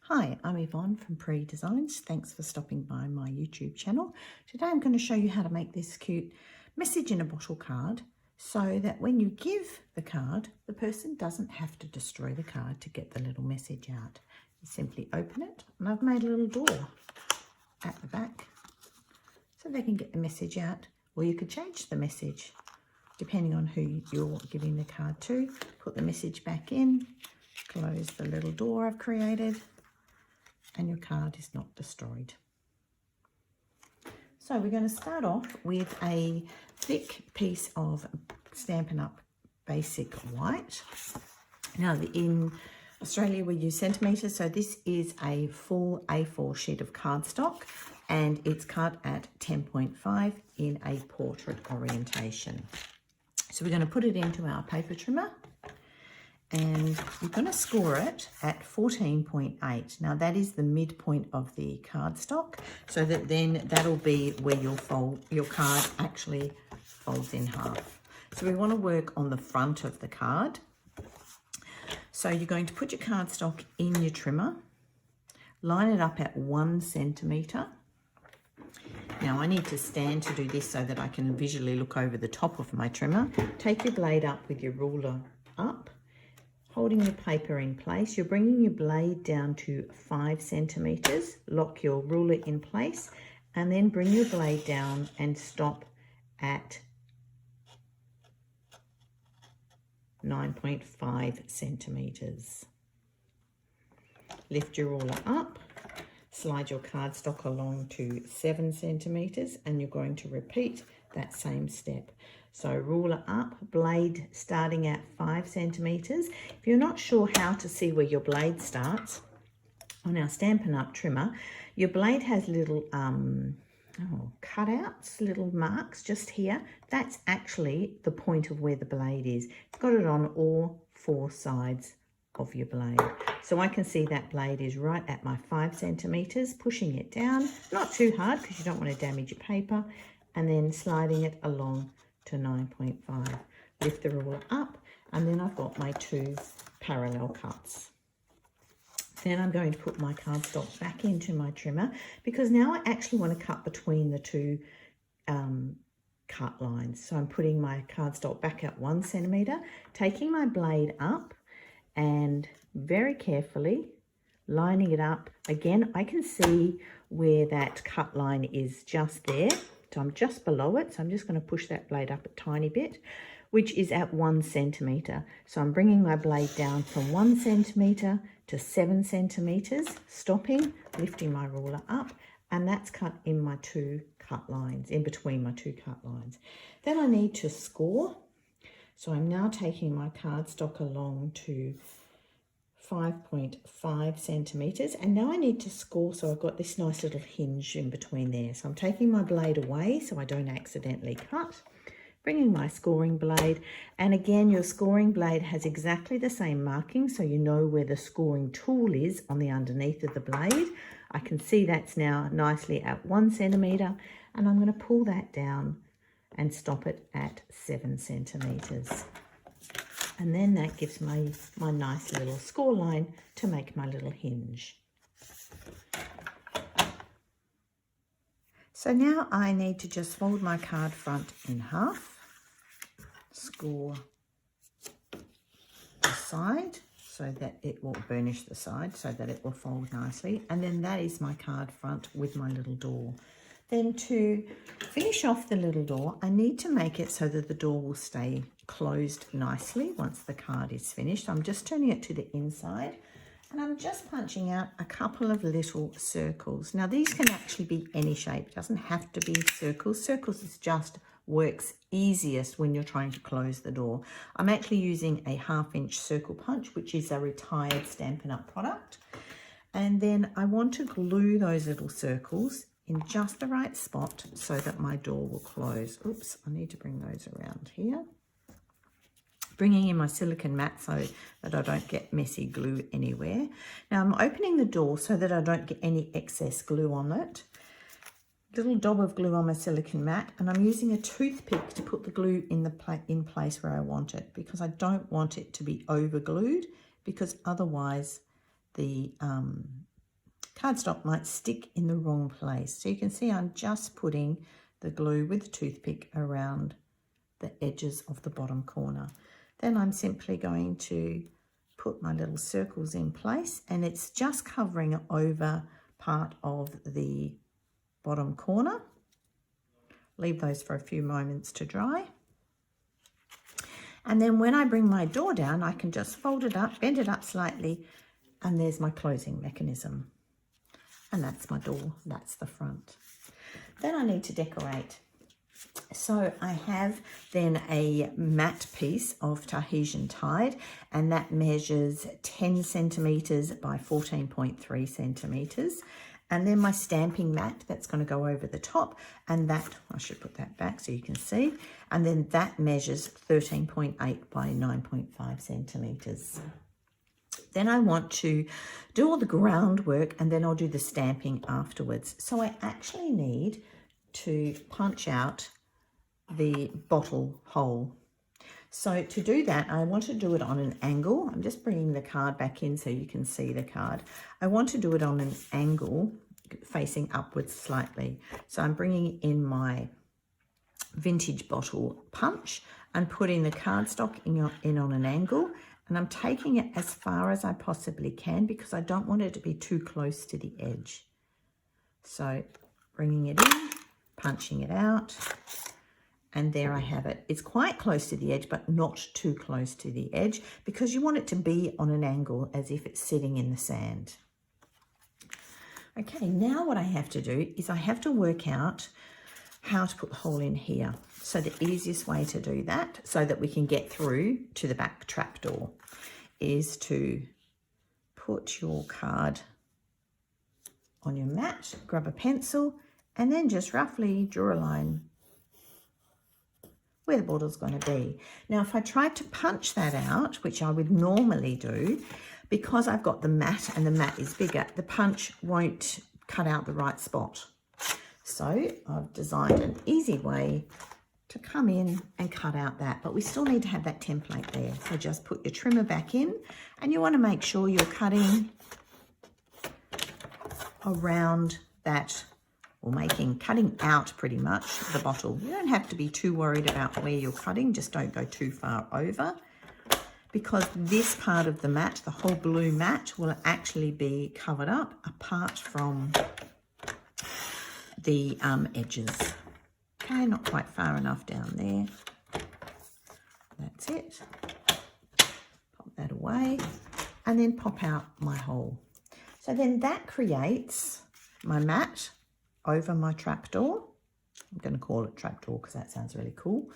Hi, I'm Yvonne from Pre Designs. Thanks for stopping by my YouTube channel. Today I'm going to show you how to make this cute message in a bottle card so that when you give the card, the person doesn't have to destroy the card to get the little message out. You simply open it, and I've made a little door at the back so they can get the message out, or you could change the message depending on who you're giving the card to. Put the message back in, close the little door I've created, and your card is not destroyed. So we're going to start off with a thick piece of Stampin' Up Basic White. Now in Australia we use centimetres, so this is a full A4 sheet of cardstock and it's cut at 10.5 in a portrait orientation. So we're going to put it into our paper trimmer, and you're going to score it at 14.8. Now that is the midpoint of the cardstock, so that then that'll be where your card actually folds in half. So we want to work on the front of the card. So you're going to put your cardstock in your trimmer, line it up at 1 centimetre. Now I need to stand to do this so that I can visually look over the top of my trimmer. Take your blade up with your ruler up, holding your paper in place. You're bringing your blade down to 5 centimetres, lock your ruler in place, and then bring your blade down and stop at 9.5 centimetres. Lift your ruler up, slide your cardstock along to 7 centimetres, and you're going to repeat that same step. So ruler up, blade starting at 5 centimetres. If you're not sure how to see where your blade starts, on our Stampin' Up trimmer, your blade has little cutouts, little marks just here. That's actually the point of where the blade is. It's got it on all 4 sides of your blade. So I can see that blade is right at my 5 centimetres, pushing it down, not too hard because you don't want to damage your paper, and then sliding it along to 9.5. Lift the ruler up, and then I've got my 2 parallel cuts. Then I'm going to put my cardstock back into my trimmer because now I actually want to cut between the 2 cut lines. So I'm putting my cardstock back at 1 centimetre, taking my blade up and very carefully lining it up. Again, I can see where that cut line is just there. So I'm just below it. So I'm just going to push that blade up a tiny bit, which is at 1 centimetre. So I'm bringing my blade down from 1 centimetre to 7 centimetres, stopping, lifting my ruler up, and that's cut in my 2 cut lines, in between my 2 cut lines. Then I need to score. So I'm now taking my cardstock along to 5.5 centimetres, and now I need to score, so I've got this nice little hinge in between there. So I'm taking my blade away so I don't accidentally cut, bringing my scoring blade, and again your scoring blade has exactly the same marking, so you know where the scoring tool is on the underneath of the blade. I can see that's now nicely at 1 centimetre, and I'm going to pull that down and stop it at 7 centimetres. And then that gives me my nice little score line to make my little hinge. So now I need to just fold my card front in half, score the side so that it will burnish the side so that it will fold nicely. And then that is my card front with my little door. Then to finish off the little door, I need to make it so that the door will stay closed nicely once the card is finished. I'm just turning it to the inside, and I'm just punching out a couple of little circles. Now these can actually be any shape. It doesn't have to be circles. Circles is just works easiest when you're trying to close the door. I'm actually using a 1/2 inch circle punch, which is a retired Stampin' Up product. And then I want to glue those little circles in just the right spot so that my door will close. Oops, I need to bring those around here. Bringing in my Silicone Mat so that I don't get messy glue anywhere. Now I'm opening the door so that I don't get any excess glue on it. Little dab of glue on my Silicone Mat, and I'm using a toothpick to put the glue in place where I want it, because I don't want it to be over glued, because otherwise the cardstock might stick in the wrong place. So you can see I'm just putting the glue with the toothpick around the edges of the bottom corner. Then I'm simply going to put my little circles in place, and it's just covering over part of the bottom corner. Leave those for a few moments to dry. And then when I bring my door down, I can just fold it up, bend it up slightly, and there's my closing mechanism. And that's my door, that's the front. Then I need to decorate. So I have then a matte piece of Tahitian Tide, and that measures 10 centimetres by 14.3 centimetres. And then my stamping mat that's going to go over the top, and that, I should put that back so you can see, and then that measures 13.8 by 9.5 centimetres. Then I want to do all the groundwork, and then I'll do the stamping afterwards. So I actually need to punch out the bottle hole. So to do that, I want to do it on an angle. I'm just bringing the card back in so you can see the card. I want to do it on an angle facing upwards slightly. So I'm bringing in my vintage bottle punch and putting the cardstock in on an angle, and I'm taking it as far as I possibly can because I don't want it to be too close to the edge. So bringing it in, punching it out, and there I have it. It's quite close to the edge, but not too close to the edge because you want it to be on an angle as if it's sitting in the sand. Okay, now what I have to do is I have to work out how to put the hole in here. So the easiest way to do that, so that we can get through to the back trapdoor, is to put your card on your mat, grab a pencil, and then just roughly draw a line where the bottle's going to be. Now, if I tried to punch that out, which I would normally do, because I've got the mat and the mat is bigger, the punch won't cut out the right spot. So I've designed an easy way to come in and cut out that, but we still need to have that template there. So just put your trimmer back in, and you want to make sure you're cutting around that, or cutting out pretty much the bottle. You don't have to be too worried about where you're cutting, just don't go too far over, because this part of the mat, the whole blue mat, will actually be covered up apart from the edges. Okay, not quite far enough down there. That's it. Pop that away, and then pop out my hole. So then that creates my mat over my trapdoor. I'm going to call it trapdoor because that sounds really cool.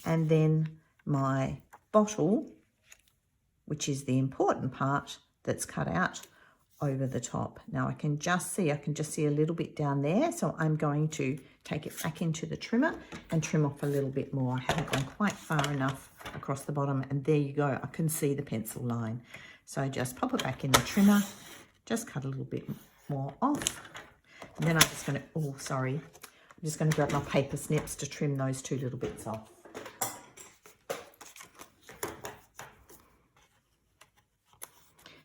And then my bottle, which is the important part, that's cut out over the top. Now I can just see a little bit down there, so I'm going to take it back into the trimmer and trim off a little bit more. I haven't gone quite far enough across the bottom, and there you go, I can see the pencil line. So just pop it back in the trimmer, just cut a little bit more off, and then I'm just going to, I'm just going to grab my paper snips to trim those two little bits off.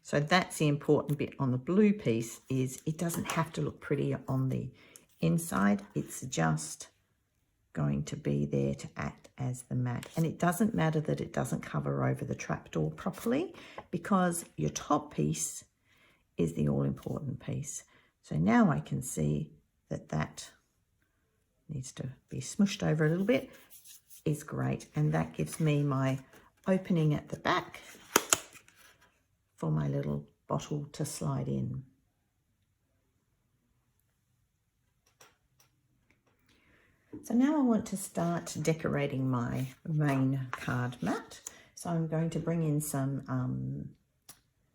So that's the important bit on the blue piece, is it doesn't have to look pretty on the inside. It's just going to be there to act as the mat. And it doesn't matter that it doesn't cover over the trapdoor properly, because your top piece is the all-important piece. So now I can see that that needs to be smushed over a little bit. Is great. And that gives me my opening at the back for my little bottle to slide in. So now I want to start decorating my main card mat. So I'm going to bring in some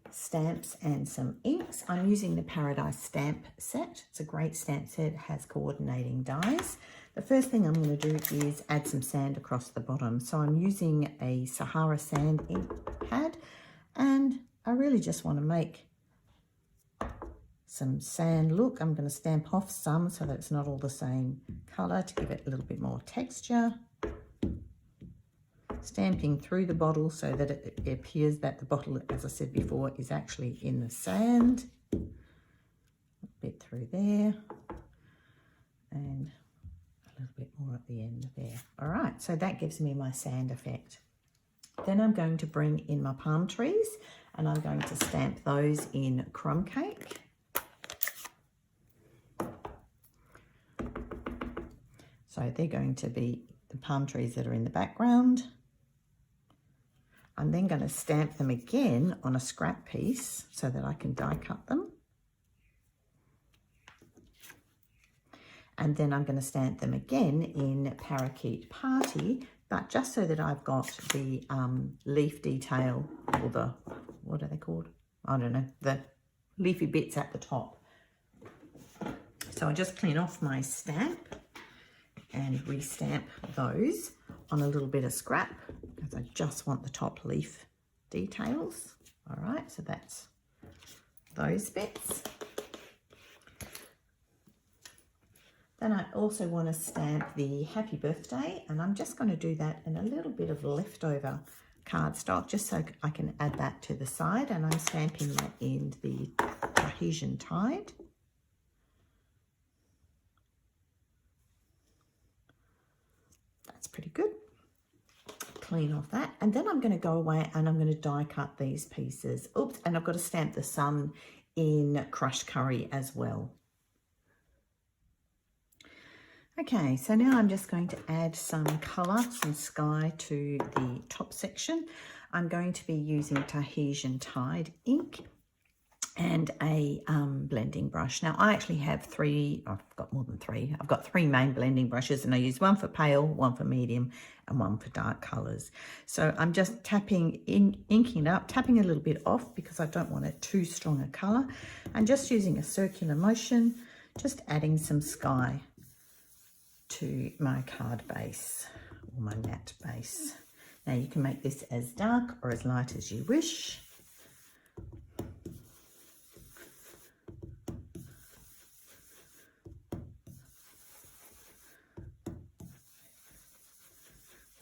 stamps and some inks. I'm using the Paradise stamp set. It's a great stamp set. It has coordinating dies. The first thing I'm going to do is add some sand across the bottom. So I'm using a Sahara Sand Ink pad, and I really just want to make some sand look. I'm going to stamp off some so that it's not all the same colour to give it a little bit more texture. Stamping through the bottle so that it appears that the bottle, as I said before, is actually in the sand. bit through there and a little bit more at the end there. All right, so that gives me my sand effect. Then I'm going to bring in my palm trees and I'm going to stamp those in Crumb Cake. So they're going to be the palm trees that are in the background. I'm then going to stamp them again on a scrap piece so that I can die cut them. And then I'm going to stamp them again in Parakeet Party, but just so that I've got the leaf detail, or the, what are they called? I don't know, the leafy bits at the top. So I just clean off my stamp and restamp those on a little bit of scrap because I just want the top leaf details. All right, so that's those bits. Then I also want to stamp the happy birthday, and I'm just going to do that in a little bit of leftover cardstock just so I can add that to the side, and I'm stamping that in the Tahitian Tide. That's pretty good. Clean off that, and then I'm going to go away and I'm going to die cut these pieces. Oops, and I've got to stamp the sun in crushed curry as well. Okay, so now I'm just going to add some colour, some sky to the top section. I'm going to be using Tahitian Tide Ink and a blending brush. Now I actually have three, I've got more than three. I've got three main blending brushes and I use one for pale, one for medium and one for dark colours. So I'm just inking it up, tapping a little bit off because I don't want it too strong a colour, and just using a circular motion, just adding some sky to my card base or my mat base. Now you can make this as dark or as light as you wish.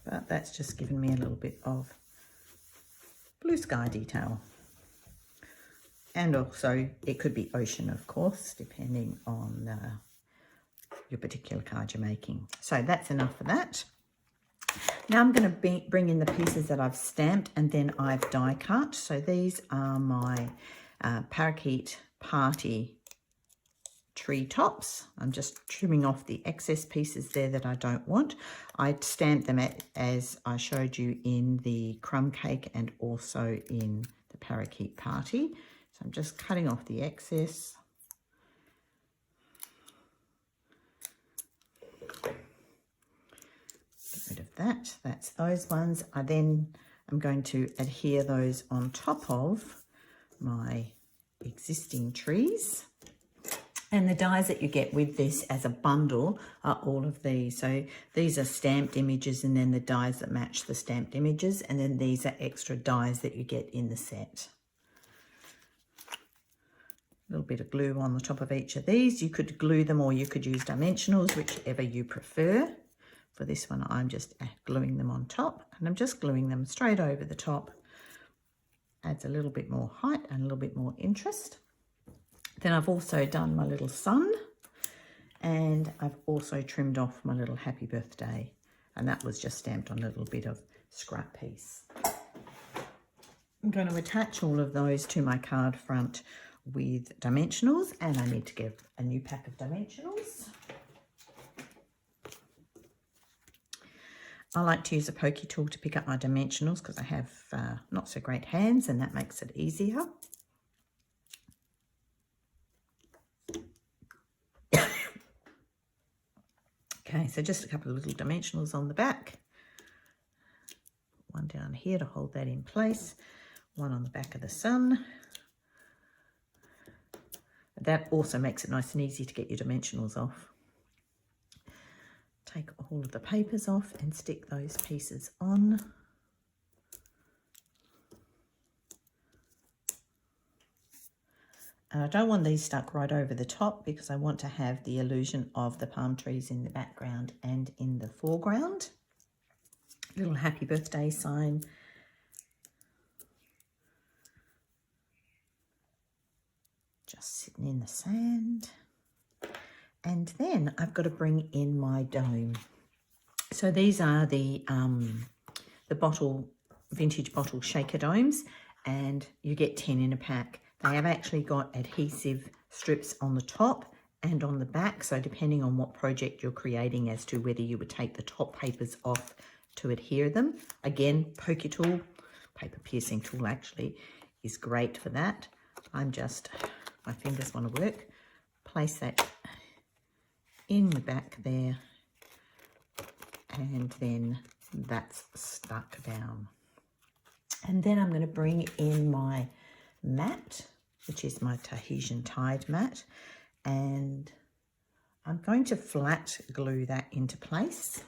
But that's just given me a little bit of blue sky detail. And also it could be ocean, of course, depending on your particular card you're making. So that's enough for that. Now I'm going to bring in the pieces that I've stamped and then I've die cut. So these are my Parakeet Party tree tops. I'm just trimming off the excess pieces there that I don't want. I stamped them as I showed you in the Crumb Cake and also in the Parakeet Party. So I'm just cutting off the excess. Rid of that. That's those ones. I'm going to adhere those on top of my existing trees. And the dies that you get with this as a bundle are all of these. So these are stamped images and then the dies that match the stamped images, and then these are extra dies that you get in the set. A little bit of glue on the top of each of these. You could glue them or you could use dimensionals, whichever you prefer. For this one, I'm just gluing them on top, and I'm just gluing them straight over the top. Adds a little bit more height and a little bit more interest. Then I've also done my little sun, and I've also trimmed off my little happy birthday, and that was just stamped on a little bit of scrap piece. I'm going to attach all of those to my card front with dimensionals, and I need to get a new pack of dimensionals. I like to use a pokey tool to pick up my dimensionals because I have not so great hands, and that makes it easier. Okay, so just a couple of little dimensionals on the back. One down here to hold that in place. One on the back of the sun. That also makes it nice and easy to get your dimensionals off. Take all of the papers off and stick those pieces on. And I don't want these stuck right over the top because I want to have the illusion of the palm trees in the background and in the foreground. Little happy birthday sign. just sitting in the sand. And then I've got to bring in my dome. So these are the vintage bottle shaker domes, and you get 10 in a pack. They have actually got adhesive strips on the top and on the back, so depending on what project you're creating as to whether you would take the top papers off to adhere them. Again, poker tool, paper piercing tool actually, is great for that. My fingers want to work. Place that in the back there, and then that's stuck down. And then I'm going to bring in my mat, which is my Tahitian Tide mat, and I'm going to flat glue that into place.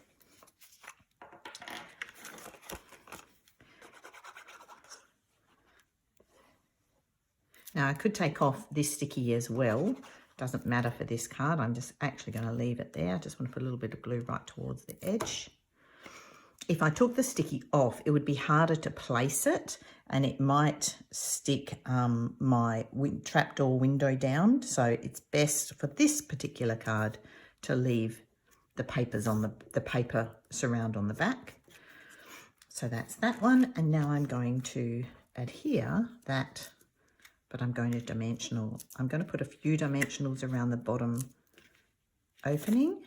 Now I could take off this sticky as well. Doesn't matter for this card. I'm just actually going to leave it there. I just want to put a little bit of glue right towards the edge. If I took the sticky off, it would be harder to place it, and it might stick my trapdoor window down. So it's best for this particular card to leave the papers on the paper surround on the back. So that's that one. And now I'm going to adhere that, but I'm going to dimensional. I'm going to put a few dimensionals around the bottom opening.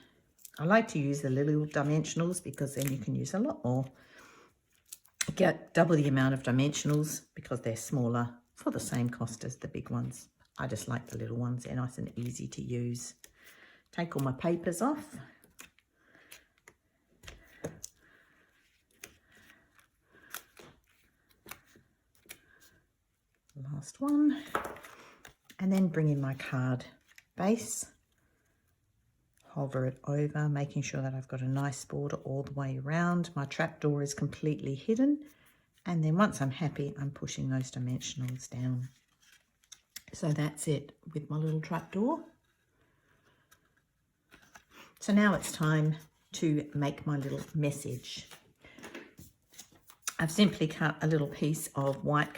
I like to use the little dimensionals because then you can use a lot more. Get double the amount of dimensionals because they're smaller for the same cost as the big ones. I just like the little ones. They're nice and easy to use. Take all my papers off. Last one. And then bring in my card base. Hover it over, making sure that I've got a nice border all the way around. My trapdoor is completely hidden. And then once I'm happy, I'm pushing those dimensionals down. So that's it with my little trapdoor. So now it's time to make my little message. I've simply cut a little piece of white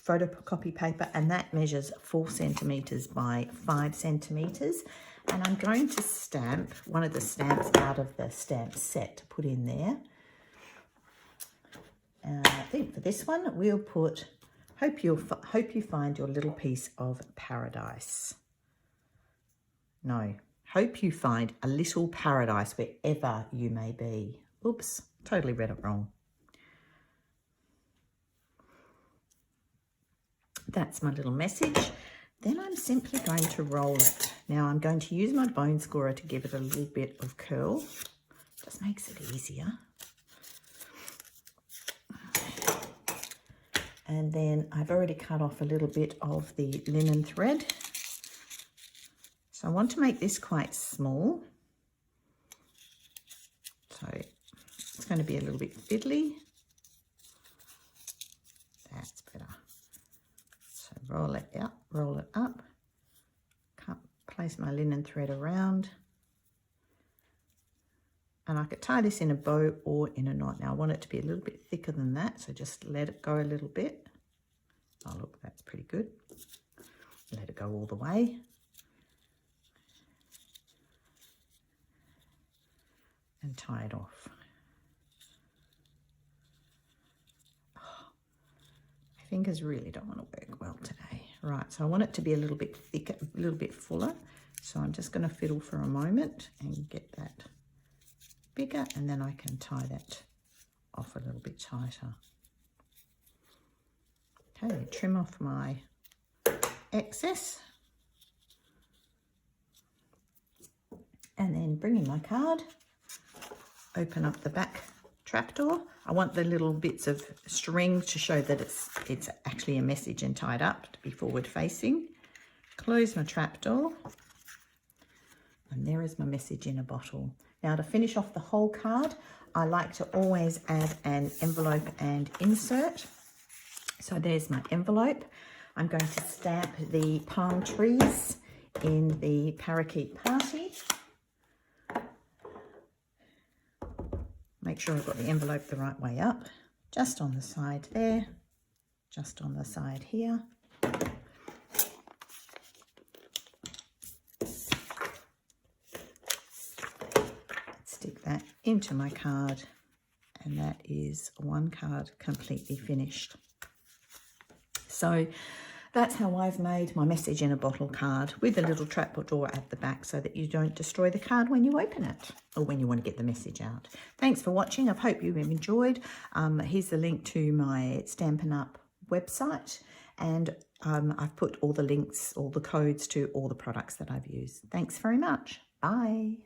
photocopy paper, and that measures 4 centimeters by 5 centimeters. And I'm going to stamp one of the stamps out of the stamp set to put in there. I think for this one, we'll put, hope you find your little piece of paradise. No, hope you find a little paradise wherever you may be. Oops, totally read it wrong. That's my little message. Then I'm simply going to roll it. Now I'm going to use my bone scorer to give it a little bit of curl. Just makes it easier. And then I've already cut off a little bit of the linen thread. So I want to make this quite small. So it's going to be a little bit fiddly. That's better. So roll it up, place my linen thread around, and I could tie this in a bow or in a knot. Now I want it to be a little bit thicker than that, so just let it go a little bit. Oh look, that's pretty good. Let it go all the way. And tie it off. Fingers really don't want to work well today. Right, so I want it to be a little bit thicker, a little bit fuller. So I'm just going to fiddle for a moment and get that bigger, and then I can tie that off a little bit tighter. Okay, trim off my excess. And then bring in my card, open up the back trapdoor. I want the little bits of string to show that it's actually a message and tied up to be forward facing. Close my trapdoor, and there is my message in a bottle. Now to finish off the whole card, I like to always add an envelope and insert. So there's my envelope. I'm going to stamp the palm trees in the Parakeet Party. Make sure I've got the envelope the right way up, just on the side there, just on the side here. into my card, and that is one card completely finished. So that's how I've made my message in a bottle card with a little trapdoor at the back so that you don't destroy the card when you open it or when you want to get the message out. Thanks for watching. I hope you've enjoyed. Here's the link to my Stampin' Up website, and I've put all the links, all the codes to all the products that I've used. Thanks very much. Bye.